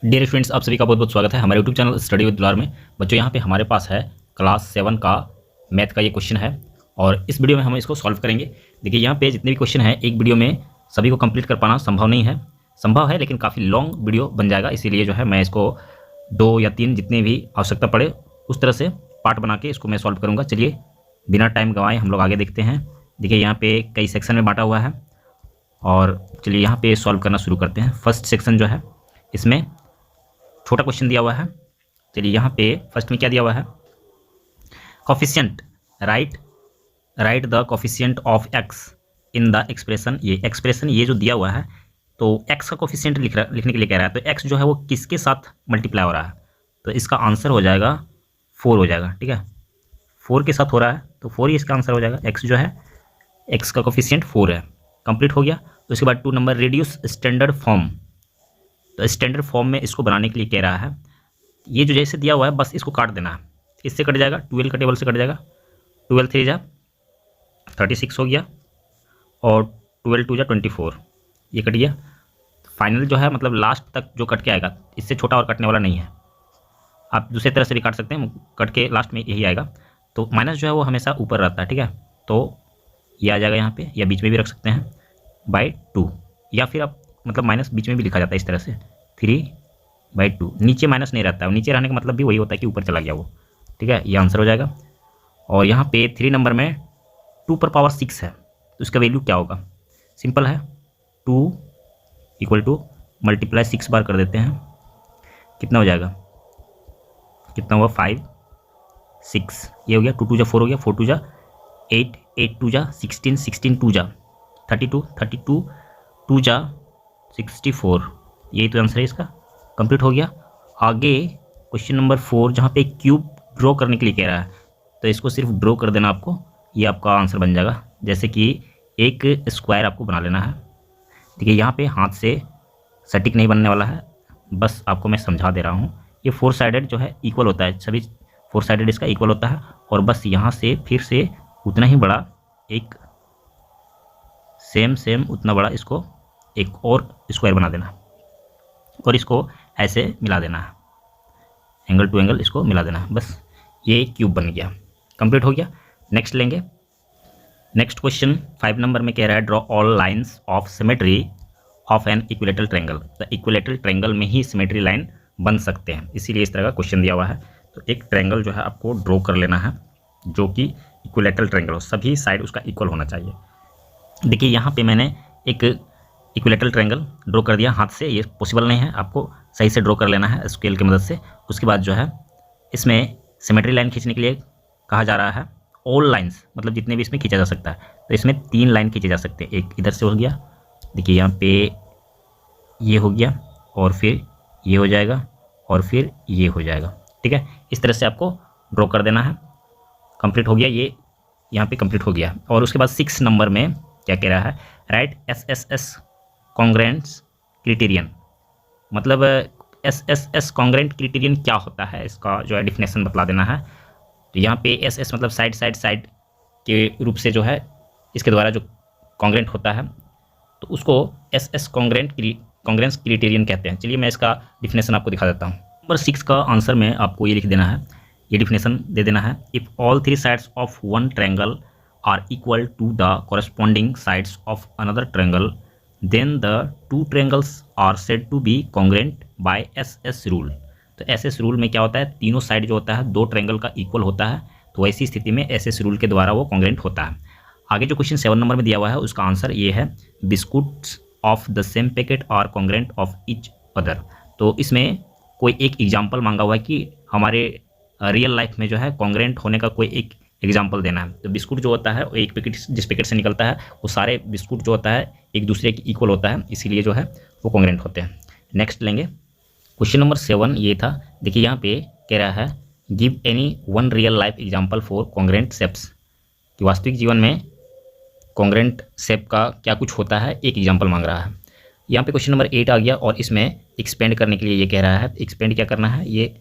Dear students, आप सभी का बहुत बहुत स्वागत है हमारे यूट्यूब चैनल स्टडी विद दुलार में। बच्चों, यहाँ पे हमारे पास है क्लास 7 का मैथ का ये क्वेश्चन है और इस वीडियो में हम इसको सॉल्व करेंगे। देखिए, यहाँ पे जितने भी क्वेश्चन हैं एक वीडियो में सभी को कंप्लीट कर पाना संभव नहीं है, संभव है लेकिन काफ़ी लॉन्ग वीडियो बन जाएगा। इसीलिए जो है मैं इसको 2 या 3 जितने भी आवश्यकता पड़े उस तरह से पार्ट बना के इसको मैं सॉल्व करूँगा। चलिए बिना टाइम गंवाए हम लोग आगे देखते हैं। देखिए, यहाँ पे कई सेक्शन में बांटा हुआ है और चलिए यहाँ पे सॉल्व करना शुरू करते हैं। फर्स्ट सेक्शन जो है इसमें छोटा क्वेश्चन दिया हुआ है। चलिए यहाँ पे फर्स्ट में क्या दिया हुआ है, coefficient right the coefficient of x in the expression. ये एक्सप्रेशन ये जो दिया हुआ है तो एक्स का कोफिशिएंट लिखने के लिए कह रहा है, तो एक्स जो है वो किसके साथ मल्टीप्लाई हो रहा है, तो इसका आंसर हो जाएगा 4 हो जाएगा। ठीक है, 4 के साथ हो रहा है तो 4 ही इसका आंसर हो जाएगा। एक्स जो है एक्स का कोफिशिएंट 4 है। कंप्लीट हो गया। तो इसके बाद 2 नंबर रेड्यूस स्टैंडर्ड फॉर्म, तो स्टैंडर्ड फॉर्म में इसको बनाने के लिए कह रहा है। ये जो जैसे दिया हुआ है बस इसको काट देना है, इससे कट जाएगा, 12 का टेबल से कट जाएगा। 12 3 जा 36 हो गया और 12 2 जा 24, ये कट गया। फाइनल जो है मतलब लास्ट तक जो कट के आएगा, इससे छोटा और कटने वाला नहीं है। आप दूसरे तरह से भी काट सकते हैं, कट के लास्ट में यही आएगा। तो माइनस जो है वो हमेशा ऊपर रहता है। ठीक है, तो ये आ जाएगा यहाँ पे, या बीच में भी रख सकते हैं /2, या फिर आप मतलब माइनस बीच में भी लिखा जाता है इस तरह से 3/2। नीचे माइनस नहीं रहता है, नीचे रहने का मतलब भी वही होता है कि ऊपर चला गया वो। ठीक है, ये आंसर हो जाएगा। और यहाँ पे 3 नंबर में 2 पर पावर 6 है तो इसका वैल्यू क्या होगा, सिंपल है, 2 = मल्टीप्लाई 6 बार कर देते हैं, कितना हो जाएगा, कितना हुआ 5 6, ये हो गया। 2 2 जा 4 हो गया, 4 2 जा 8 8 2 जा 16 16 2 जा 32 32 2 जा 64, यही तो आंसर है इसका। कंप्लीट हो गया। आगे क्वेश्चन नंबर 4 जहाँ पे क्यूब ड्रॉ करने के लिए कह रहा है, तो इसको सिर्फ ड्रॉ कर देना आपको, ये आपका आंसर बन जाएगा। जैसे कि एक स्क्वायर आपको बना लेना है। देखिए यहाँ पे हाथ से सटीक नहीं बनने वाला है, बस आपको मैं समझा दे रहा हूँ। ये 4 साइडेड जो है इक्वल होता है, सभी 4 साइडेड इसका इक्वल होता है। और बस यहाँ से फिर से उतना ही बड़ा एक सेम उतना बड़ा इसको एक और स्क्वायर बना देना और इसको ऐसे मिला देना है, एंगल टू एंगल इसको मिला देना है, बस ये क्यूब बन गया। कंप्लीट हो गया। नेक्स्ट लेंगे। नेक्स्ट क्वेश्चन 5 नंबर में कह रहा है draw all lines of symmetry of an equilateral triangle. तो इक्विलेटरल ट्रायंगल में ही सिमेट्री लाइन बन सकते हैं, इसीलिए इस तरह का क्वेश्चन दिया हुआ है। तो एक ट्रायंगल जो है आपको ड्रॉ कर लेना है जो कि इक्विलेटरल ट्रायंगल हो, सभी साइड उसका इक्वल होना चाहिए। देखिए यहाँ पे मैंने एक इक्विलेटरल ट्रायंगल ड्रॉ कर दिया हाथ से, ये पॉसिबल नहीं है, आपको सही से ड्रॉ कर लेना है स्केल की मदद से। उसके बाद जो है इसमें सिमेट्री लाइन खींचने के लिए कहा जा रहा है ऑल लाइंस, मतलब जितने भी इसमें खींचा जा सकता है। तो इसमें 3 लाइन खींचे जा सकते हैं। एक इधर से हो गया, देखिए यहाँ पे ये हो गया, और फिर ये हो जाएगा, और फिर ये हो जाएगा। ठीक है, इस तरह से आपको ड्रॉ कर देना है। कंप्लीट हो गया, ये यहाँ पे कंप्लीट हो गया। और उसके बाद 6 नंबर में क्या कह रहा है, राइट SSS कॉन्ग्रेंस क्राइटेरियन। मतलब SSS कॉन्ग्रेंट क्राइटेरियन क्या होता है, इसका जो है डिफिनेशन बतला देना है। तो यहाँ पे SS मतलब साइड के रूप से जो है इसके द्वारा जो कॉन्ग्रेंट होता है तो उसको SS कॉन्ग्रेंस क्राइटेरियन कहते हैं। चलिए मैं इसका डिफिनेशन आपको दिखा देता हूँ। नंबर 6 का आंसर में आपको ये लिख देना है, ये डिफिनेशन दे देना है। If all 3 sides of one triangle are equal to the corresponding sides of another triangle then the 2 triangles are said to be congruent by SS rule. तो SS रूल में क्या होता है, तीनों साइड जो होता है 2 ट्रायंगल का इक्वल होता है, तो ऐसी स्थिति में SS रूल के द्वारा वो कॉन्ग्रेंट होता है। आगे जो क्वेश्चन 7 नंबर में दिया हुआ है उसका आंसर ये है, biscuits of the same packet are congruent of each other. तो इसमें कोई एक एग्जाम्पल मांगा हुआ है कि हमारे रियल लाइफ में जो है कॉन्ग्रेंट होने का कोई एक एग्जाम्पल देना है। तो बिस्कुट जो होता है एक पैकेट, जिस पैकेट से निकलता है वो सारे बिस्कुट जो होता है एक दूसरे के इक्वल होता है, इसीलिए जो है वो कॉन्ग्रेंट होते हैं। नेक्स्ट लेंगे क्वेश्चन नंबर 7, ये था। देखिए यहाँ पे कह रहा है give any one real life example for congruent shapes, कि वास्तविक जीवन में कॉन्ग्रेंट शेप का क्या कुछ होता है, एक एग्जाम्पल मांग रहा है। यहाँ पे क्वेश्चन नंबर 8 आ गया और इसमें एक्सपेंड करने के लिए ये कह रहा है। एक्सपेंड क्या करना है, ये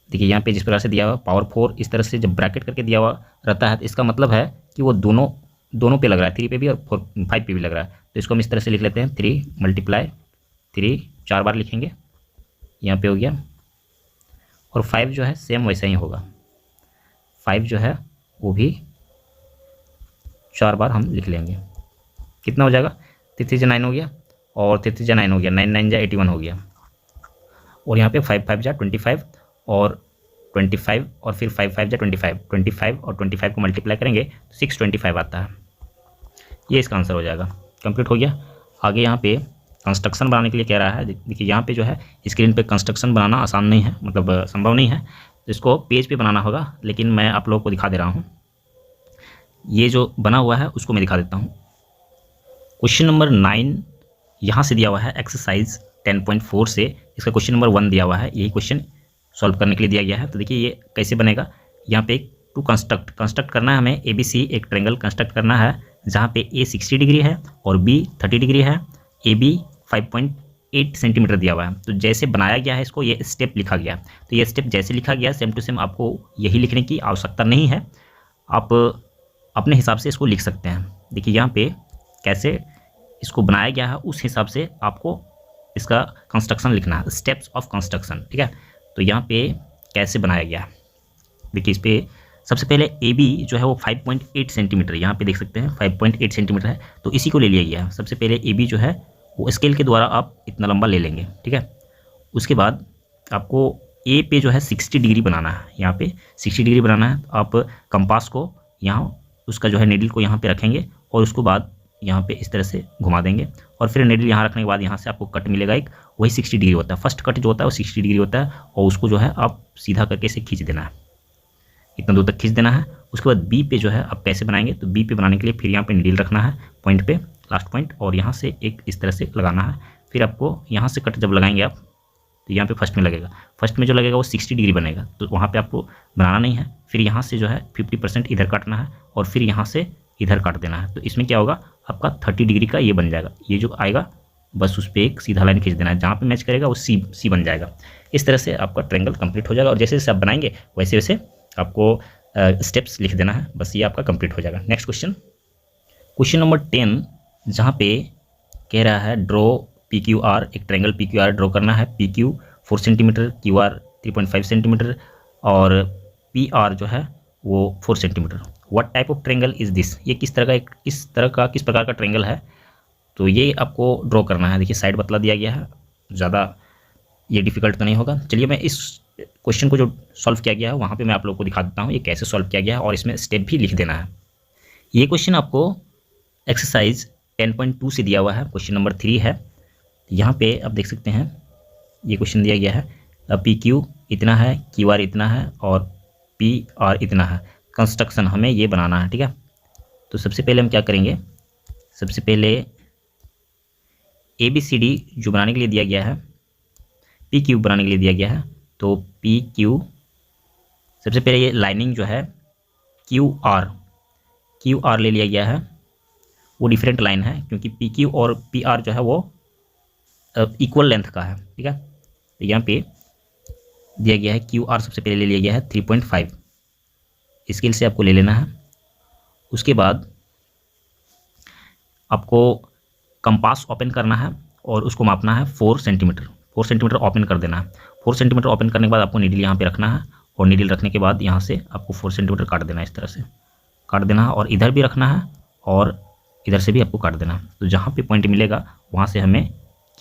देखिए यहाँ पे जिस प्रकार से दिया हुआ पावर 4 इस तरह से जब ब्रैकेट करके दिया हुआ रहता है तो इसका मतलब है कि वो दोनों पे लग रहा है, 3 पे भी और 5 पे भी लग रहा है। तो इसको हम इस तरह से लिख लेते हैं, 3 × 3 4 बार लिखेंगे, यहाँ पे हो गया, और 5 जो है सेम वैसा ही होगा, 5 जो है वो भी 4 बार हम लिख लेंगे। कितना हो जाएगा, 3 3 9 हो गया, और 3 3 9 हो गया, 9 9 81 हो गया, और यहाँ पे 5 5 25, और 25, और फिर 5 5 25, 25 और 25 को मल्टीप्लाई करेंगे तो 625 आता है। ये इसका आंसर हो जाएगा। कंप्लीट हो गया। आगे यहाँ पे कंस्ट्रक्शन बनाने के लिए कह रहा है। देखिए यहाँ पे जो है स्क्रीन पे कंस्ट्रक्शन बनाना आसान नहीं है, मतलब संभव नहीं है, तो इसको पेज पे बनाना होगा, लेकिन मैं आप लोगों को दिखा दे रहा हूँ। ये जो बना हुआ है उसको मैं दिखा देता हूँ। क्वेश्चन नंबर 9 यहाँ से दिया हुआ है, एक्सरसाइज 10.4 से इसका क्वेश्चन नंबर 1 दिया हुआ है। यही क्वेश्चन सॉल्व करने के लिए दिया गया है। तो देखिए ये कैसे बनेगा। यहाँ पे टू कंस्ट्रक्ट करना है हमें, ABC एक ट्रायंगल कंस्ट्रक्ट करना है जहाँ पे A 60 डिग्री है और B 30 डिग्री है, AB 5.8 सेंटीमीटर दिया हुआ है। तो जैसे बनाया गया है इसको, ये स्टेप लिखा गया, तो ये स्टेप जैसे लिखा गया सेम टू सेम आपको यही लिखने की आवश्यकता नहीं है, आप अपने हिसाब से इसको लिख सकते हैं। देखिए यहाँ पे कैसे इसको बनाया गया है उस हिसाब से आपको इसका कंस्ट्रक्शन लिखना है, स्टेप्स ऑफ कंस्ट्रक्शन, ठीक है। तो यहाँ पे कैसे बनाया गया है, देखिए इस पर सबसे पहले AB जो है वो 5.8 सेंटीमीटर, यहाँ पे देख सकते हैं 5.8 सेंटीमीटर है, तो इसी को ले लिया गया है। सबसे पहले AB जो है वो स्केल के द्वारा आप इतना लंबा ले लेंगे, ठीक है। उसके बाद आपको A पे जो है 60 डिग्री बनाना है, यहाँ पे 60 डिग्री बनाना है। तो आप कंपास को यहाँ उसका जो है नीडल को यहाँ पे रखेंगे और उसको बाद यहाँ पे इस तरह से घुमा देंगे, और फिर नीडल यहाँ रखने के बाद यहाँ से आपको कट मिलेगा एक, वही 60 डिग्री होता है। फर्स्ट कट जो होता है वो 60 डिग्री होता है, और उसको जो है आप सीधा करके इसे खींच देना है, इतना दूर तक खींच देना है। उसके बाद B पे जो है आप कैसे बनाएंगे, तो B पे बनाने के लिए फिर यहाँ पे नीडल रखना है पॉइंट पे, लास्ट पॉइंट, और यहाँ से एक इस तरह से लगाना है। फिर आपको यहाँ से कट जब लगाएंगे आप, तो यहाँ पे फर्स्ट में लगेगा, फर्स्ट में जो लगेगा वो 60 डिग्री बनेगा, तो वहाँ पे आपको बनाना नहीं है। फिर यहाँ से जो है 50% इधर काटना है, और फिर यहाँ से इधर काट देना है। तो इसमें क्या होगा, आपका 30 डिग्री का ये बन जाएगा, ये जो आएगा बस उस पर एक सीधा लाइन खींच देना है, जहाँ पे मैच करेगा वो सी बन जाएगा। इस तरह से आपका ट्रायंगल कंप्लीट हो जाएगा, और जैसे जैसे आप बनाएंगे वैसे वैसे आपको स्टेप्स लिख देना है, बस ये आपका कंप्लीट हो जाएगा। नेक्स्ट क्वेश्चन नंबर 10, जहाँ पे कह रहा है ड्रॉ PQR, एक ट्रायंगल PQR ड्रॉ करना है। PQ 4 सेंटीमीटर, QR 3.5 सेंटीमीटर, और PR जो है वो 4 centimetre. What type of triangle is this, ये किस प्रकार का ट्रायंगल है, तो ये आपको ड्रॉ करना है। देखिए साइड बतला दिया गया है, ज़्यादा ये डिफिकल्ट तो नहीं होगा। चलिए मैं इस क्वेश्चन को जो सॉल्व किया गया है वहाँ पे मैं आप लोगों को दिखा देता हूँ ये कैसे सॉल्व किया गया है, और इसमें स्टेप भी लिख देना है। ये क्वेश्चन आपको एक्सरसाइज 10.2 से दिया हुआ है, क्वेश्चन नंबर 3 है। यहाँ पे आप देख सकते हैं ये क्वेश्चन दिया गया है, PQ इतना है, QR इतना है, और PR इतना है। कंस्ट्रक्शन हमें ये बनाना है, ठीक है। तो सबसे पहले हम क्या करेंगे, सबसे पहले ABCD जो बनाने के लिए दिया गया है, PQ बनाने के लिए दिया गया है, तो PQ सबसे पहले ये लाइनिंग जो है QR ले लिया गया है, वो डिफरेंट लाइन है क्योंकि PQ और PR जो है वो इक्वल लेंथ का है, ठीक है। तो यहाँ पे दिया गया है QR सबसे पहले ले लिया गया है 3.5, स्केल से आपको ले लेना है। उसके बाद आपको कंपास ओपन करना है और उसको मापना है 4 सेंटीमीटर। 4 सेंटीमीटर ओपन कर देना है। 4 सेंटीमीटर ओपन करने के बाद आपको नीडल यहाँ पे रखना है, और नीडल रखने के बाद यहाँ से आपको 4 सेंटीमीटर काट देना है, इस तरह से काट देना है, और इधर भी रखना है और इधर से भी आपको काट देना है। तो जहाँ पे पॉइंट मिलेगा वहाँ से हमें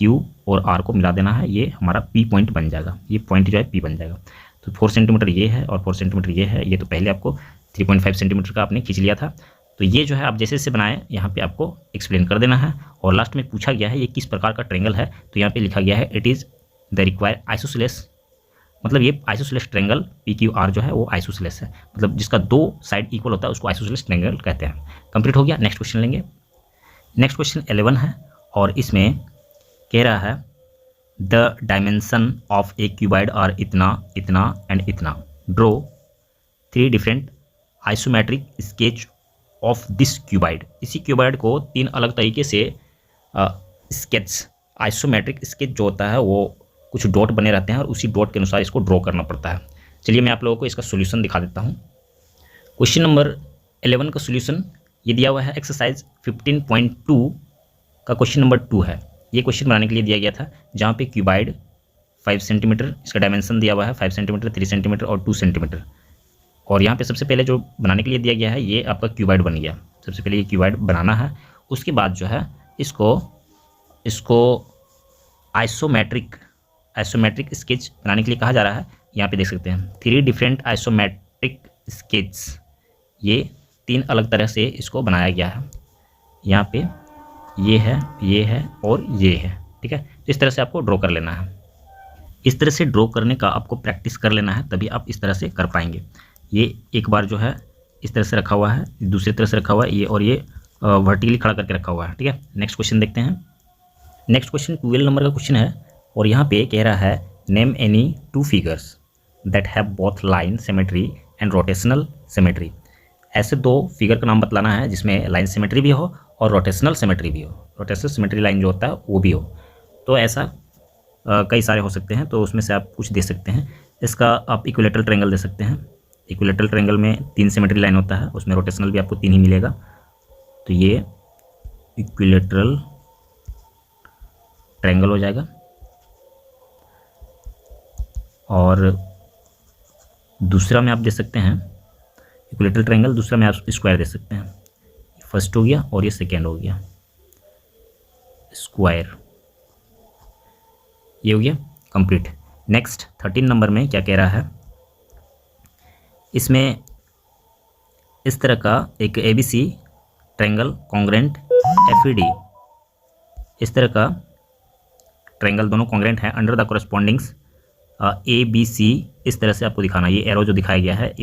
Q और R को मिला देना है, ये हमारा P पॉइंट बन जाएगा, ये पॉइंट जो है P बन जाएगा। तो 4 सेंटीमीटर ये है और 4 सेंटीमीटर ये है, ये तो पहले आपको 3.5 सेंटीमीटर का आपने खींच लिया था। तो ये जो है आप जैसे जैसे बनाए यहाँ पे आपको एक्सप्लेन कर देना है। और लास्ट में पूछा गया है ये किस प्रकार का ट्रायंगल है, तो यहाँ पे लिखा गया है it is the require isosceles, मतलब ये आइसोसेलेस ट्रायंगल PQR जो है वो आइसोसेलेस है, मतलब जिसका 2 साइड इक्वल होता है उसको आइसोसेलेस ट्रायंगल कहते हैं। कंप्लीट हो गया। नेक्स्ट क्वेश्चन लेंगे। नेक्स्ट क्वेश्चन 11 है, और इसमें कह रहा है the dimension of a cuboid are इतना, इतना एंड इतना। Draw 3 different isometric sketch of this cuboid. इसी क्यूबाइड को 3 अलग तरीके से स्केच, आइसोमेट्रिक स्केच जो होता है वो कुछ डॉट बने रहते हैं और उसी डॉट के अनुसार इसको ड्रॉ करना पड़ता है। चलिए मैं आप लोगों को इसका सोल्यूशन दिखा देता हूँ। क्वेश्चन नंबर 11 का सोल्यूशन ये दिया हुआ है, एक्सरसाइज 15.2 का क्वेश्चन नंबर 2 है। ये क्वेश्चन बनाने के लिए दिया गया था जहाँ पे क्यूबाइड 5 सेंटीमीटर, इसका डायमेंशन दिया हुआ है 5 सेंटीमीटर, 3 सेंटीमीटर और 2 सेंटीमीटर। और यहाँ पे सबसे पहले जो बनाने के लिए दिया गया है ये आपका क्यूबाइड बन गया। सबसे पहले ये क्यूबाइड बनाना है, उसके बाद जो है इसको आइसोमेट्रिक स्केच बनाने के लिए कहा जा रहा है। यहाँ पे देख सकते हैं 3 डिफरेंट आइसोमेट्रिक स्केच, ये 3 अलग तरह से इसको बनाया गया है। यहाँ पे ये है और ये है, ठीक है। तो इस तरह से आपको ड्रॉ कर लेना है। इस तरह से ड्रॉ करने का आपको प्रैक्टिस कर लेना है, तभी आप इस तरह से कर पाएंगे। ये एक बार जो है इस तरह से रखा हुआ है, दूसरी तरह से रखा हुआ है ये, और ये वर्टिकली खड़ा करके रखा हुआ है, ठीक है। नेक्स्ट क्वेश्चन देखते हैं। नेक्स्ट क्वेश्चन 12 नंबर का क्वेश्चन है और यहाँ पे कह रहा है name any 2 figures that have both line symmetry and rotational symmetry. ऐसे 2 फिगर का नाम बतलाना है जिसमें लाइन सिमेट्री भी हो और रोटेशनल सिमेट्री भी हो। रोटेशनल सिमेट्री लाइन जो होता है वो भी हो। तो ऐसा कई सारे हो सकते हैं, तो उसमें से आप कुछ दे सकते हैं। इसका आप इक्विलेटरल ट्रायंगल दे सकते हैं। इक्विलेटरल ट्रायंगल में 3 सिमेट्री लाइन होता है, उसमें रोटेशनल भी आपको 3 ही मिलेगा। तो ये इक्विलेटरल ट्रायंगल हो जाएगा। और दूसरा में आप दे सकते हैं इक्विलेटरल ट्रायंगल, दूसरा में आप स्क्वायर दे सकते हैं। फर्स्ट हो गया और ये सेकेंड हो गया स्क्वायर, ये हो गया कंप्लीट। नेक्स्ट 13 नंबर में क्या कह रहा है, इसमें इस तरह का एक ABC ट्रायंगल कॉन्ग्रेंट FED, इस तरह का ट्रायंगल दोनों कॉन्ग्रेंट है अंडर द कोरस्पॉन्डिंग्स ABC। इस तरह से आपको दिखाना, ये एरो जो दिखाया गया है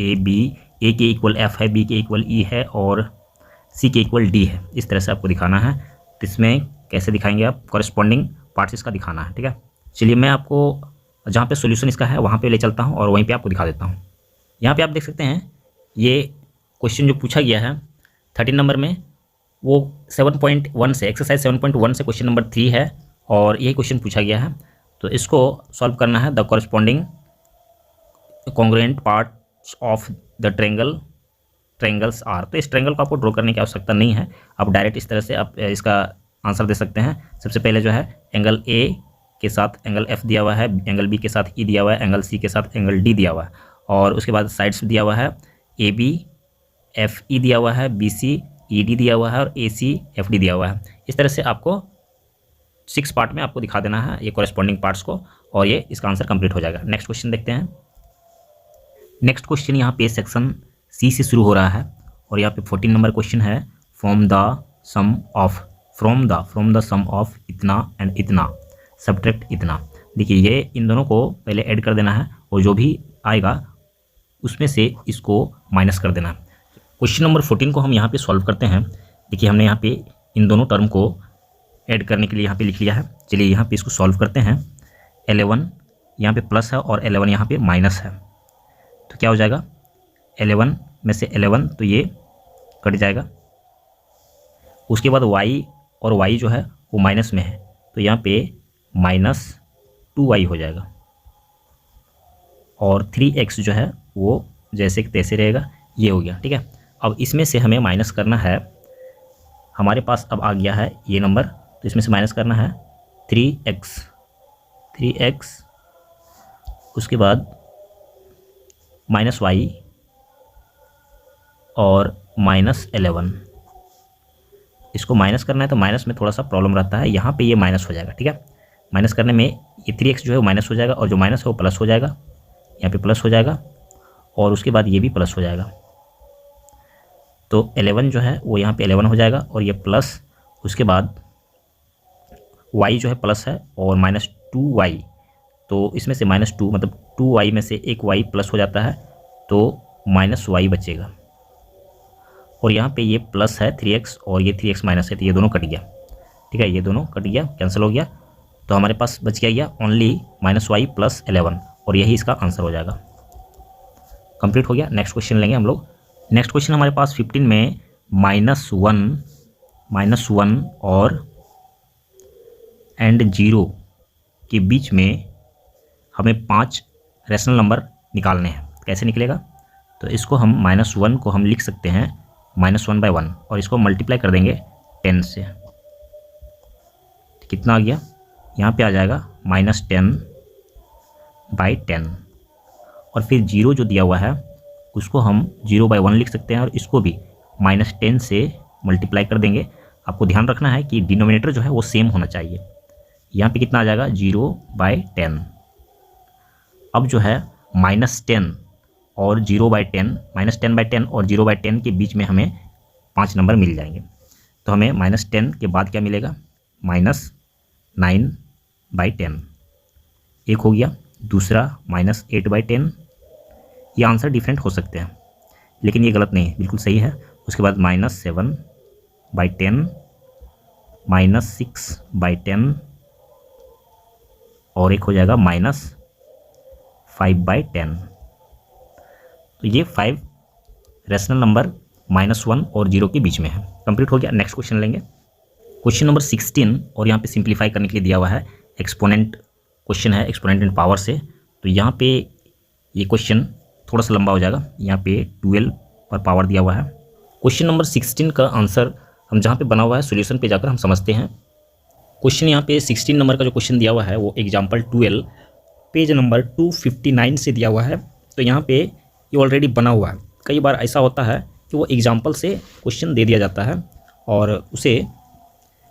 A के इक्वल F है, B के इक्वल E है और C के इक्वल D है। इस तरह से आपको दिखाना है। तो इसमें कैसे दिखाएंगे आप, कोरस्पॉन्डिंग पार्ट्स इसका दिखाना है, ठीक है। चलिए मैं आपको जहाँ पे सॉल्यूशन इसका है वहाँ पे ले चलता हूँ और वहीं पे आपको दिखा देता हूँ। यहाँ पे आप देख सकते हैं ये क्वेश्चन जो पूछा गया है 13 नंबर में, वो 7.1 से, एक्सरसाइज 7.1 से क्वेश्चन नंबर 3 है और यही क्वेश्चन पूछा गया है। तो इसको सॉल्व करना है। The corresponding congruent parts of the triangles are. तो इस ट्रायंगल को आपको ड्रॉ करने की आवश्यकता नहीं है, आप डायरेक्ट इस तरह से आप इसका आंसर दे सकते हैं। सबसे पहले जो है एंगल A के साथ एंगल F दिया हुआ है, एंगल B के साथ E दिया हुआ है, एंगल C के साथ एंगल D दिया हुआ है, और उसके बाद साइड्स दिया हुआ है AB FE दिया हुआ है, BC ED दिया हुआ है और AC FD दिया हुआ है। इस तरह से आपको 6 पार्ट में आपको दिखा देना है ये कॉरस्पॉन्डिंग पार्ट्स को, और ये इसका आंसर कंप्लीट हो जाएगा। नेक्स्ट क्वेश्चन देखते हैं। नेक्स्ट क्वेश्चन यहाँ पे सेक्शन C से शुरू हो रहा है और यहाँ पे 14 नंबर क्वेश्चन है फ्रॉम द सम ऑफ इतना एंड इतना सब्ट्रैक्ट इतना। देखिए ये इन दोनों को पहले ऐड कर देना है और जो भी आएगा उसमें से इसको माइनस कर देना है। क्वेश्चन नंबर 14 को हम यहाँ पे सॉल्व करते हैं। देखिए हमने यहाँ पे इन दोनों टर्म को ऐड करने के लिए यहाँ पे लिख लिया है। चलिए यहाँ पे इसको सॉल्व करते हैं। 11 यहाँ पे प्लस है और 11 यहाँ पे माइनस है, तो क्या हो जाएगा 11 में से 11 तो ये कट जाएगा। उसके बाद y और y जो है वो माइनस में है, तो यहाँ पे -2y हो जाएगा और 3x जो है वो जैसे कि तैसे रहेगा, ये हो गया, ठीक है। अब इसमें से हमें माइनस करना है, हमारे पास अब आ गया है ये नंबर, तो इसमें से माइनस करना है 3x, उसके बाद -y और -11। इसको माइनस करना है तो माइनस में थोड़ा सा प्रॉब्लम रहता है, यहाँ पे ये माइनस हो जाएगा, ठीक है। माइनस करने में ये 3x जो है वो माइनस हो जाएगा और जो माइनस है वो प्लस हो जाएगा, यहाँ पे प्लस हो जाएगा और उसके बाद ये भी प्लस हो जाएगा। तो 11 जो है वो यहाँ पे 11 हो जाएगा और ये प्लस, उसके बाद y जो है प्लस है और -2y, तो इसमें से -2 मतलब 2y में से एक y प्लस हो जाता है तो -y बचेगा, और यहाँ पे ये प्लस है 3x और ये 3x माइनस है, तो ये दोनों कट गया, ठीक है। ये दोनों कट गया, कैंसिल हो गया, तो हमारे पास बच गया ओनली -y + 11 और यही इसका आंसर हो जाएगा। कंप्लीट हो गया। नेक्स्ट क्वेश्चन लेंगे हम लोग। नेक्स्ट क्वेश्चन हमारे पास 15 में -1 और एंड 0 के बीच में हमें 5 रैशनल नंबर निकालने हैं। कैसे निकलेगा, तो इसको हम -1 को हम लिख सकते हैं -1/1 और इसको मल्टीप्लाई कर देंगे 10 से, कितना आ गया, यहाँ पे आ जाएगा -10 बाई 10, और फिर 0 जो दिया हुआ है उसको हम 0/1 लिख सकते हैं, और इसको भी -10 से मल्टीप्लाई कर देंगे। आपको ध्यान रखना है कि डिनोमिनेटर जो है वो सेम होना चाहिए। यहाँ पे कितना आ जाएगा 0/10। अब जो है -10 और 0/10, -10/10 और 0/10 के बीच में हमें 5 नंबर मिल जाएंगे। तो हमें -10 के बाद क्या मिलेगा, -9/10 एक हो गया, दूसरा -8/10। ये आंसर डिफरेंट हो सकते हैं लेकिन ये गलत नहीं है, बिल्कुल सही है। उसके बाद -7/10, -6/10 और एक हो जाएगा -5/10। तो ये 5 रैशनल नंबर -1 और 0 के बीच में है। कंप्लीट हो गया। नेक्स्ट क्वेश्चन लेंगे, क्वेश्चन नंबर 16, और यहाँ पे सिंप्लीफाई करने के लिए दिया हुआ है एक्सपोनेंट क्वेश्चन है, एक्सपोनेंट इन पावर से। तो यहाँ पे ये क्वेश्चन थोड़ा सा लंबा हो जाएगा। यहाँ पे 12 पर पावर दिया हुआ है। क्वेश्चन नंबर 16 का आंसर हम जहाँ पे बना हुआ है सॉल्यूशन पे जाकर हम समझते हैं। क्वेश्चन यहाँ पे 16 नंबर का जो क्वेश्चन दिया हुआ है वो एग्जाम्पल 12 पेज नंबर 259 से दिया हुआ है। तो यहाँ पे ये ऑलरेडी बना हुआ है। कई बार ऐसा होता है कि वो एग्जाम्पल से क्वेश्चन दे दिया जाता है और उसे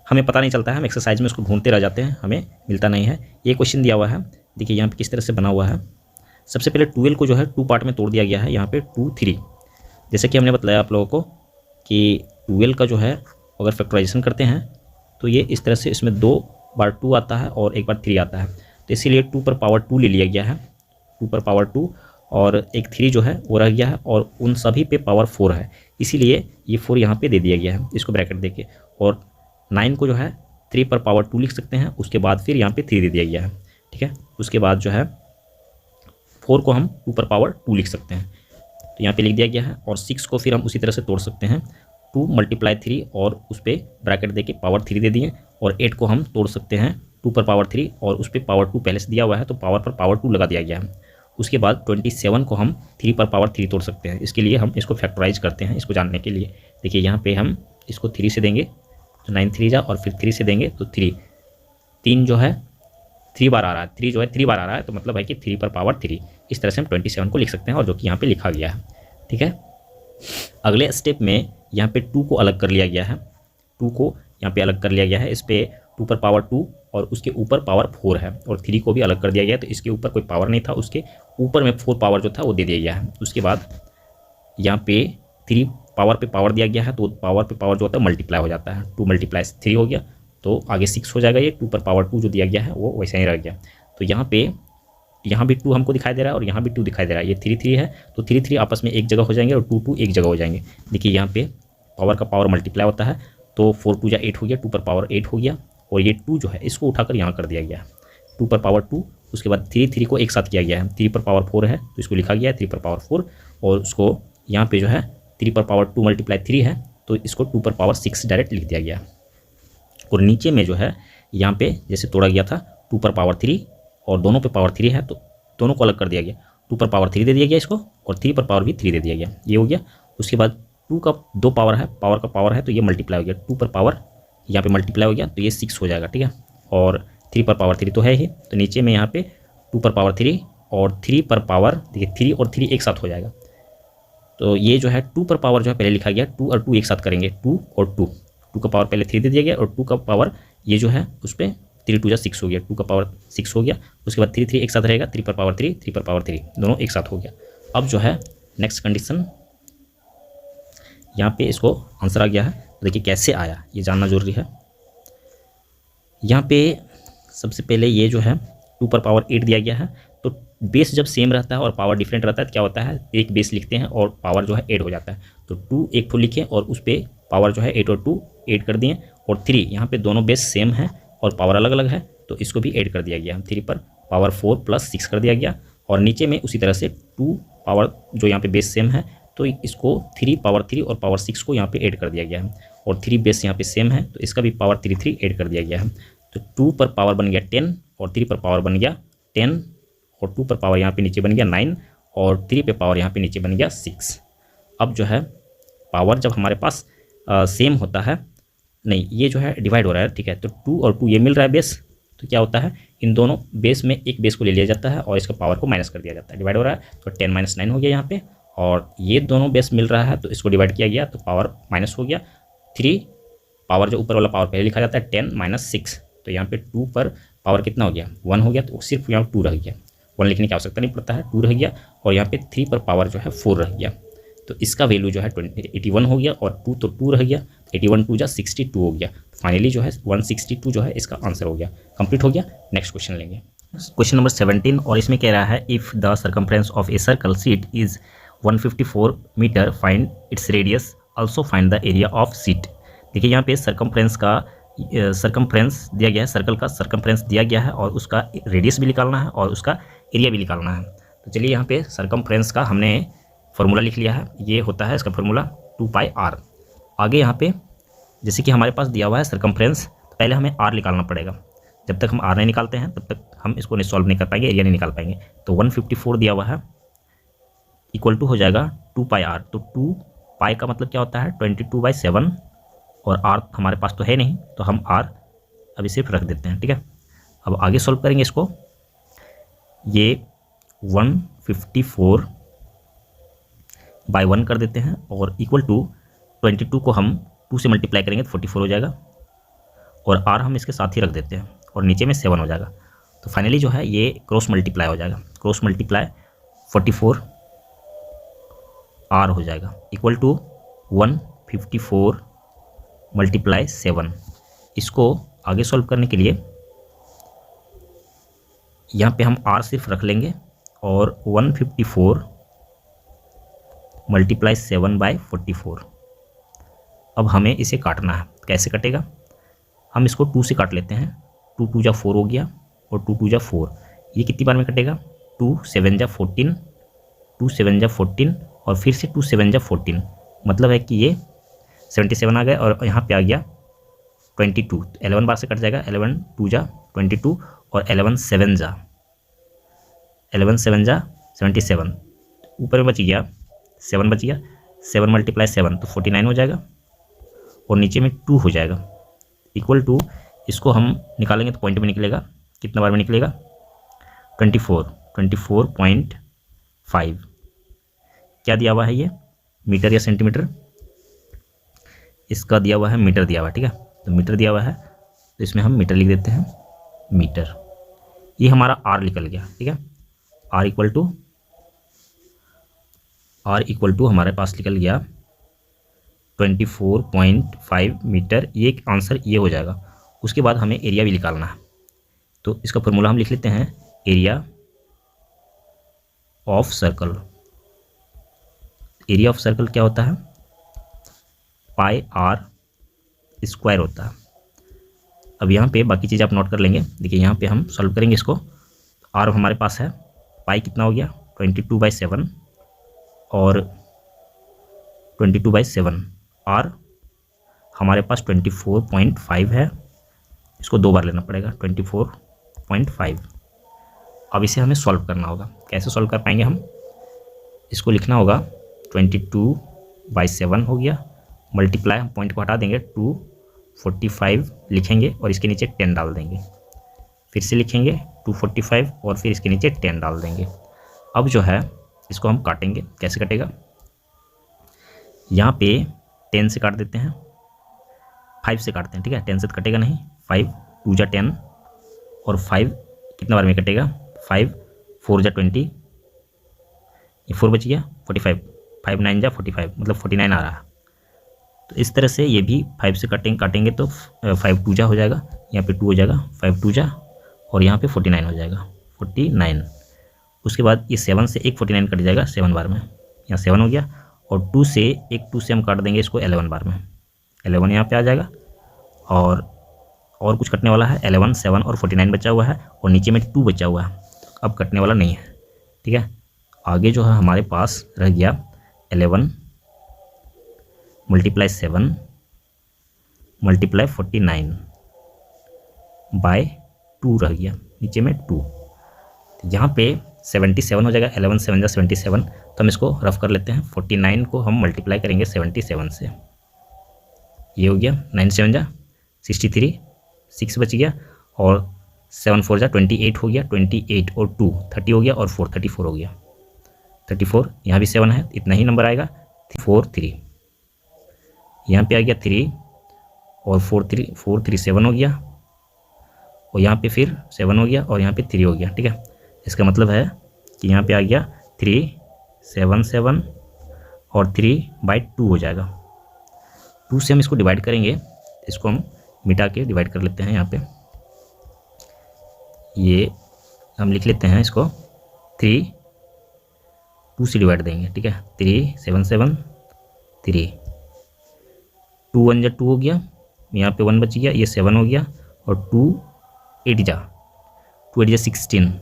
हमें पता नहीं चलता है, हम एक्सरसाइज में उसको ढूंढते रह जाते हैं, हमें मिलता नहीं है। ये क्वेश्चन दिया हुआ है, देखिए यहाँ पे किस तरह से बना हुआ है। सबसे पहले 12 को जो है 2 पार्ट में तोड़ दिया गया है। यहाँ पे 2, 3, जैसे कि हमने बताया आप लोगों को कि 12 का जो है अगर फैक्टराइजेशन करते हैं तो ये इस तरह से, इसमें 2 बार 2 आता है और एक बार 3 आता है। तो इसीलिए 2 पर पावर 2 ले लिया गया है, 2 पर पावर 2, और एक 3 जो है वो रह गया है, और उन सभी पे पावर 4 है, इसीलिए ये 4 यहाँ पे दे दिया गया है, इसको ब्रैकेट देके। और 9 को जो है 3 पर पावर 2 लिख सकते हैं, उसके बाद फिर यहाँ पे 3 दे दिया गया है, ठीक है। उसके बाद जो है 4 को हम 2 पर पावर 2 लिख सकते हैं, तो यहाँ पे लिख दिया गया है। और 6 को फिर हम उसी तरह से तोड़ सकते हैं, 2 × 3 और उस पर ब्रैकेट दे के पावर 3 दे दिए। और 8 को हम तोड़ सकते हैं 2 पर पावर 3 और उस पर पावर 2 पहले से दिया हुआ है तो पावर पर पावर 2 लगा दिया गया है। उसके बाद 27 को हम 3 पर पावर 3 तोड़ सकते हैं। इसके लिए हम इसको फैक्टराइज करते हैं, इसको जानने के लिए। देखिए यहाँ पे हम इसको 3 से देंगे तो 9 3 जा, और फिर 3 से देंगे तो 3 जो है 3 बार आ रहा है, 3 जो है 3 बार आ रहा है, तो मतलब है कि 3 पर पावर 3। इस तरह से हम 27 को लिख सकते हैं, और जो कि यहाँ पे लिखा गया है, ठीक है। अगले स्टेप में यहाँ पे 2 को अलग कर लिया गया है, 2 को यहाँ पे अलग कर लिया गया है। इस पे 2 पर पावर 2 और उसके ऊपर पावर 4 है, और 3 को भी अलग कर दिया गया है, तो इसके ऊपर कोई पावर नहीं था, उसके ऊपर में 4 पावर जो था वो दे दिया गया है। उसके बाद यहाँ पे 3 पावर पे पावर दिया गया है, तो पावर पे पावर जो होता है मल्टीप्लाई हो जाता है, 2 × 3 हो गया, तो आगे 6 हो जाएगा। ये 2 पर पावर 2 जो दिया गया है वो वैसा ही रह गया। तो यहाँ भी 2 हमको दिखाई दे रहा है और यहाँ भी 2 दिखाई दे रहा है। ये 3 3 है, तो 3 3 आपस में एक जगह हो जाएंगे और 2 2 एक जगह हो जाएंगे। देखिए यहाँ पे पावर का पावर मल्टीप्लाई होता है, तो 4 2 जा 8 हो गया, 2 पर पावर 8 हो गया, और ये 2 जो है इसको उठाकर यहाँ कर दिया गया है, 2 पर पावर 2। उसके बाद 3 3 को एक साथ किया गया है, 3 पर पावर 4 है तो इसको लिखा गया है 3 पर पावर 4, और उसको यहाँ पे जो है 3 पर पावर 2 × 3 है, तो इसको 2 पर पावर 6 डायरेक्ट लिख दिया गया। और नीचे में जो है यहाँ पे जैसे तोड़ा गया था 2 पर पावर 3 और दोनों पे पावर 3 है, तो दोनों को अलग कर दिया गया, 2 पर पावर 3 दे दिया गया इसको, और 3 पर पावर भी 3 दे दिया गया, ये हो गया। उसके बाद 2 का 2 पावर है, पावर का पावर है, तो ये मल्टीप्लाई हो गया, 2 पर पावर यहाँ पे मल्टीप्लाई हो गया, तो ये 6 हो जाएगा, ठीक है। और 3 पर पावर 3 तो है ही, तो नीचे में यहाँ पे 2 पर पावर 3 और 3 पर पावर, देखिए 3 और 3 एक साथ हो जाएगा, तो ये जो है 2 पर पावर जो है पहले लिखा गया, 2 और 2 एक साथ करेंगे, 2 और 2, 2 का पावर पहले 3 दे दिया गया, और 2 का पावर ये जो है उस पर 3 2 जा 6 हो गया, 2 का पावर 6 हो गया। उसके बाद 3 3 एक साथ रहेगा, 3 पर पावर 3, 3 पर पावर 3 दोनों एक साथ हो गया। अब जो है नेक्स्ट कंडीशन, यहाँ पे इसको आंसर आ गया है, तो देखिए कैसे आया ये जानना जरूरी है। यहाँ पे सबसे पहले ये जो है 2 पर पावर 8 दिया गया है, तो बेस जब सेम रहता है और पावर डिफरेंट रहता है तो क्या होता है, एक बेस लिखते हैं और पावर जो है ऐड हो जाता है, तो 2 एक ठो लिखे और उस पर पावर जो है 8 और 2 ऐड कर दिए, और 3 यहाँ पे दोनों बेस सेम है और पावर अलग अलग है, तो इसको भी ऐड कर दिया गया, 3 पर पावर 4 + 6 कर दिया गया। और नीचे में उसी तरह से 2 पावर जो यहाँ पे बेस सेम है, तो इसको 3 पावर 3 और पावर 6 को यहाँ पे ऐड कर दिया गया है, और 3 बेस यहाँ पे सेम है, तो इसका भी पावर 3 3 ऐड कर दिया गया है। तो 2 पर पावर बन गया 10 और 3 पर पावर बन गया 10, और 2 पर पावर यहाँ पे नीचे बन गया 9, और 3 पे पावर यहाँ पे नीचे बन गया 6। अब जो है पावर जब हमारे पास सेम होता है, नहीं ये जो है डिवाइड हो रहा है, ठीक है, तो 2 और 2 ये मिल रहा है बेस, तो क्या होता है इन दोनों बेस में एक बेस को ले लिया जाता है और इसका पावर को माइनस कर दिया जाता है, डिवाइड हो रहा है तो 10 - 9 हो गया यहाँ पे। और ये दोनों बेस मिल रहा है तो इसको डिवाइड किया गया तो पावर माइनस हो गया। 3 पावर जो ऊपर वाला पावर पहले लिखा जाता है 10 - 6, तो यहाँ पे 2 पर पावर कितना हो गया 1 हो गया, तो सिर्फ यहाँ 2 रह गया, 1 लिखने की आवश्यकता नहीं पड़ता है, 2 रह गया। और यहाँ पे 3 पर पावर जो है 4 रह गया, तो इसका वैल्यू जो है 81 हो गया। और 2 तो 2 रह गया, 81 2 जा 62 हो गया। फाइनली जो है 162 जो है इसका आंसर हो गया, कंप्लीट हो गया। नेक्स्ट क्वेश्चन लेंगे, क्वेश्चन नंबर 17, और इसमें कह रहा है if the circumference of a circle sheet is 154 metre, find its radius, also find the area of sheet. देखिए यहाँ पे सर्कमफ्रेंस दिया गया है, सर्कल का सर्कमफ्रेंस दिया गया है और उसका रेडियस भी निकालना है और उसका एरिया भी निकालना है। तो चलिए यहाँ पे सर्कमफ्रेंस का हमने फार्मूला लिख लिया है, ये होता है इसका फार्मूला 2πr। आगे यहाँ पे जैसे कि हमारे पास दिया हुआ है सर्कमफ्रेंस, तो पहले हमें r निकालना पड़ेगा। जब तक हम r नहीं निकालते हैं तब तक हम इसको नहीं सॉल्व नहीं कर पाएंगे, एरिया नहीं निकाल पाएंगे। तो 154 दिया हुआ है इक्वल टू हो जाएगा 2πr। तो 2π का मतलब क्या होता है 22/7, और r हमारे पास तो है नहीं तो हम r अभी सिर्फ रख देते हैं, ठीक है। अब आगे सॉल्व करेंगे इसको, ये 154/1 कर देते हैं और इक्वल टू 22 को हम 2 से मल्टीप्लाई करेंगे तो 44 हो जाएगा, और r हम इसके साथ ही रख देते हैं और नीचे में 7 हो जाएगा। तो फाइनली जो है ये क्रॉस मल्टीप्लाई हो जाएगा, क्रॉस मल्टीप्लाई 44 r हो जाएगा इक्वल टू 154 × 7। इसको आगे सॉल्व करने के लिए यहाँ पे हम r सिर्फ रख लेंगे और 154 × 7/44। अब हमें इसे काटना है, कैसे कटेगा, हम इसको 2 से काट लेते हैं, 2 2 जा 4 हो गया और 2 2 जा 4, ये कितनी बार में कटेगा 2 7 जा 14, 2 7 जा 14 और फिर से 2 7 जा 14, मतलब है कि ये 77 आ गया और यहाँ पे आ गया 22, 11 बार से कट जाएगा, 11 2 जा 22 और 11 7 जा 77, ऊपर में बच गया 7 बच गया, 7 × 7 तो 49 हो जाएगा और नीचे में 2 हो जाएगा इक्वल टू, इसको हम निकालेंगे तो पॉइंट में निकलेगा, कितना बार में निकलेगा 24.5। क्या दिया हुआ है ये, मीटर या सेंटीमीटर, इसका दिया हुआ है मीटर दिया हुआ है, ठीक है। तो मीटर दिया हुआ है तो इसमें हम मीटर लिख देते हैं, मीटर। ये हमारा r निकल गया, ठीक है। r इक्वल टू हमारे पास निकल गया 24.5 मीटर, ये आंसर ये हो जाएगा। उसके बाद हमें एरिया भी निकालना है, तो इसका फॉर्मूला हम लिख लेते हैं, area of circle. Area of circle क्या होता है πr² होता है। अब यहाँ पे बाकी चीज़ आप नोट कर लेंगे, देखिए यहाँ पे हम सॉल्व करेंगे इसको, r हमारे पास है, पाई कितना हो गया 22/7 और 22/7, r हमारे पास 24.5 है, इसको 2 बार लेना पड़ेगा 24.5। अब इसे हमें सॉल्व करना होगा, कैसे सॉल्व कर पाएंगे हम, इसको लिखना होगा 22/7 हो गया, मल्टीप्लाई हम पॉइंट को हटा देंगे 245 लिखेंगे और इसके नीचे 10 डाल देंगे, फिर से लिखेंगे 245 और फिर इसके नीचे 10 डाल देंगे। अब जो है इसको हम काटेंगे, कैसे कटेगा, यहाँ पे 10 से काट देते हैं, 5 से काटते हैं, ठीक है, 10 से तो कटेगा नहीं, 5 2 जा 10 और 5 कितना बार में कटेगा 5 4 जा 20, ये 4 बच गया 45, 5 9 जा 45 मतलब 49 आ रहा है। तो इस तरह से ये भी 5 से काटेंगे तो 5 2 जा हो जाएगा, यहाँ पे 2 हो जाएगा, 5 2 जा और यहाँ पे 49 हो जाएगा 49। उसके बाद ये 7 से एक 49 कट जाएगा 7 बार में, यहाँ 7 हो गया, और 2 से हम काट देंगे इसको 11 बार में, 11 यहाँ पे आ जाएगा, और कुछ कटने वाला है, 11 7 और 49 बचा हुआ है और नीचे में 2 बचा हुआ है, अब कटने वाला नहीं है, ठीक है। आगे जो है हमारे पास रह गया 11 × 7 × 49/2 रह गया, नीचे में 2, यहाँ पे 77 हो जाएगा, 11 7 जा 77, तो हम इसको रफ कर लेते हैं, 49 को हम मल्टीप्लाई करेंगे 77 से, ये हो गया 9 7 जा 63, 6 बच गया और 7 4 जा 28 हो गया, 28 और 2 30 हो गया, और 4 34 हो गया, 34। यहाँ भी 7 है, इतना ही नंबर आएगा। 4 3 यहाँ पे आ गया 3 और 4 3 7 हो गया, और यहाँ पे फिर 7 हो गया, और यहाँ पे 3 हो गया। ठीक है, इसका मतलब है कि यहाँ पे आ गया 3 7 7 और 3/2 हो जाएगा। 2 से हम इसको डिवाइड करेंगे, इसको हम मिटा के डिवाइड कर लेते हैं। यहाँ पे ये हम लिख लेते हैं इसको 3 2 से डिवाइड देंगे। ठीक है, 3 7 7 3 2 1 जा 2 हो गया, यहाँ पे 1 बच गया, ये 7 हो गया, और 2 8 जा 16,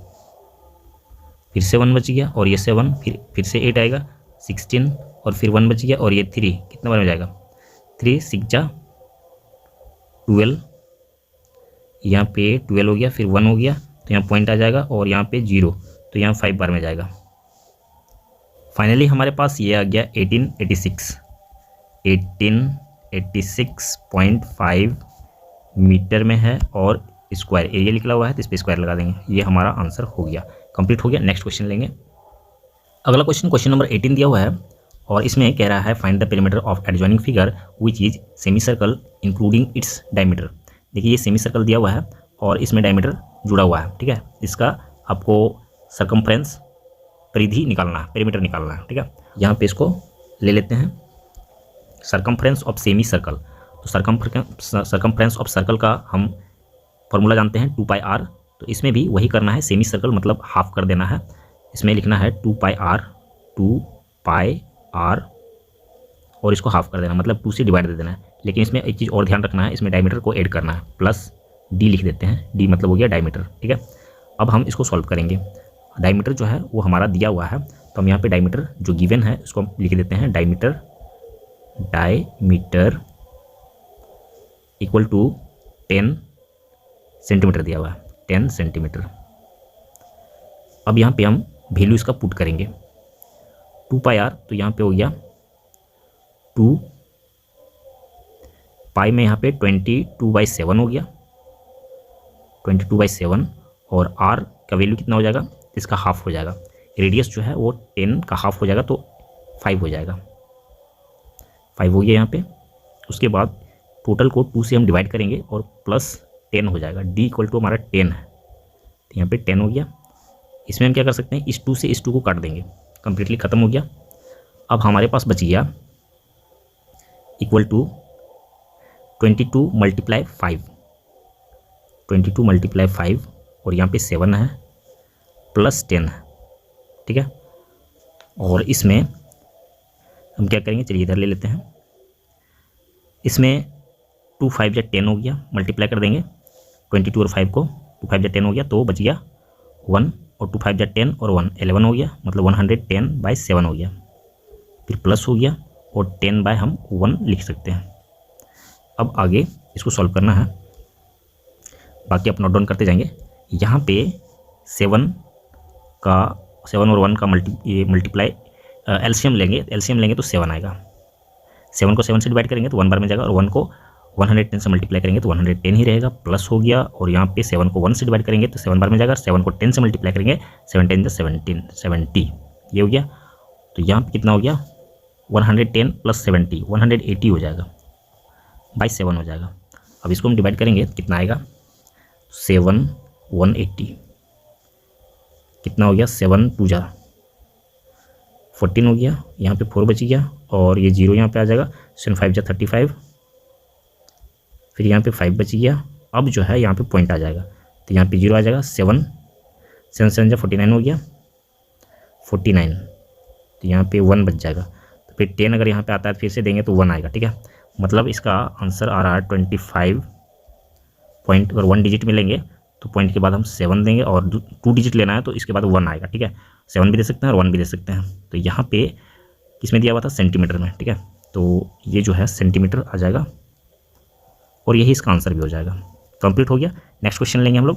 फिर से 1 बच गया, और ये 7, फिर से 8 आएगा, 16, और फिर 1 बच गया, और ये 3 कितना बार में जाएगा, 3 6 जा 12, यहाँ पे 12 हो गया, फिर 1 हो गया, तो यहाँ पॉइंट आ जाएगा, और यहाँ पे 0, तो यहाँ 5 बार में जाएगा। फाइनली हमारे पास ये आ गया 1886.5 मीटर में है, और स्क्वायर एरिया निकला हुआ है, तो इस पर स्क्वायर लगा देंगे। ये हमारा आंसर हो गया, कंप्लीट हो गया। नेक्स्ट क्वेश्चन लेंगे। अगला क्वेश्चन नंबर 18 दिया हुआ है, और इसमें कह रहा है find the perimeter of adjoining figure which is semi circle including its diameter. देखिए ये सेमी सर्कल दिया हुआ है, और इसमें डायमीटर जुड़ा हुआ है। ठीक है, इसका आपको सरकमफ्रेंस परिधि निकालना है, पेरीमीटर निकालना है। ठीक है, यहाँ पे इसको ले लेते हैं, सरकमफ्रेंस ऑफ सेमी सर्कल। तो सरकमफ्रेंस ऑफ सर्कल का हम फॉर्मूला जानते हैं 2πr, तो इसमें भी वही करना है, सेमी सर्कल मतलब हाफ कर देना है। इसमें लिखना है 2πr और इसको हाफ कर देना, मतलब 2 से डिवाइड दे देना है। लेकिन इसमें एक चीज़ और ध्यान रखना है, इसमें डायमीटर को ऐड करना है, प्लस d लिख देते हैं, d मतलब हो गया डायमीटर। ठीक है, अब हम इसको सॉल्व करेंगे। डायमीटर जो है वो हमारा दिया हुआ है, तो हम यहाँ पे डायमीटर जो गिवन है उसको हम लिख देते हैं, डायमीटर इक्वल टू 10 सेंटीमीटर दिया हुआ है, 10 सेंटीमीटर। अब यहाँ पे हम वैल्यू इसका पुट करेंगे, 2πr, तो यहाँ पे हो गया 2 पाई में यहाँ पे 22/7 हो गया, 22/7, और r का वैल्यू कितना हो जाएगा, इसका हाफ हो जाएगा। रेडियस जो है वो 10 का हाफ हो जाएगा, तो 5 हो जाएगा, 5 हो गया यहाँ पे। उसके बाद टोटल को 2 से हम डिवाइड करेंगे, और प्लस 10 हो जाएगा, d इक्वल टू हमारा 10 है, तो यहाँ पे 10 हो गया। इसमें हम क्या कर सकते हैं, इस 2 से इस 2 को काट देंगे, कंप्लीटली ख़त्म हो गया। अब हमारे पास बच गया इक्वल टू 22 × 5, 22 × 5, और यहाँ पे 7 है, प्लस 10 है। ठीक है, और इसमें हम क्या करेंगे, चलिए इधर ले लेते हैं। इसमें 2 5 जा 10 हो गया, मल्टीप्लाई कर देंगे 22 और 5 को, 2 5 जा 10 हो गया, तो बच गया 1, और 2 5 जा 10 और 1 11 हो गया, मतलब 110/7 हो गया, फिर प्लस हो गया, और 10 हम 1 लिख सकते हैं। अब आगे इसको सॉल्व करना है, बाकी आप नोट डाउन करते जाएंगे। यहाँ पे 7 और 1 का मल्टीप्लाई एलसीएम लेंगे तो 7 आएगा। 7 को 7 से डिवाइड करेंगे तो 1 बार में जाएगा, और 1 को 110 से मल्टीप्लाई करेंगे तो 110 ही रहेगा, प्लस हो गया। और यहाँ पे 7 को 1 से डिवाइड करेंगे तो 7 बार में जाएगा, 7 को 10 से मल्टीप्लाई करेंगे 7 10 70, ये हो गया। तो यहाँ पे कितना हो गया, 110 + 70 180 हो जाएगा, बाई 7 हो जाएगा। अब इसको हम डिवाइड करेंगे तो कितना आएगा, 7 180, कितना हो गया, 7 2 जा 14 हो गया, यहाँ पे 4 बच गया, और ये 0 यहाँ पे आ जाएगा, 7 5 जा 35, फिर यहाँ पे 5 बच गया। अब जो है यहाँ पे पॉइंट आ जाएगा, तो यहाँ पे 0 आ जाएगा, 7 7 जा 49 हो गया, 49, तो यहाँ पे 1 बच जाएगा। तो फिर 10 अगर यहाँ पे आता है फिर से देंगे तो 1 आएगा। ठीक है, मतलब इसका आंसर आ रहा है 25 पॉइंट। अगर 1 डिजिट में लेंगे तो पॉइंट के बाद हम 7 देंगे, और 2 डिजिट लेना है तो इसके बाद 1 आएगा। ठीक है, 7 भी दे सकते हैं और 1 भी दे सकते हैं। तो यहाँ पे किसमें दिया हुआ था, सेंटीमीटर में। ठीक है, तो ये जो है सेंटीमीटर आ जाएगा, और यही इसका आंसर भी हो जाएगा। कंप्लीट हो गया। नेक्स्ट क्वेश्चन लेंगे हम लोग।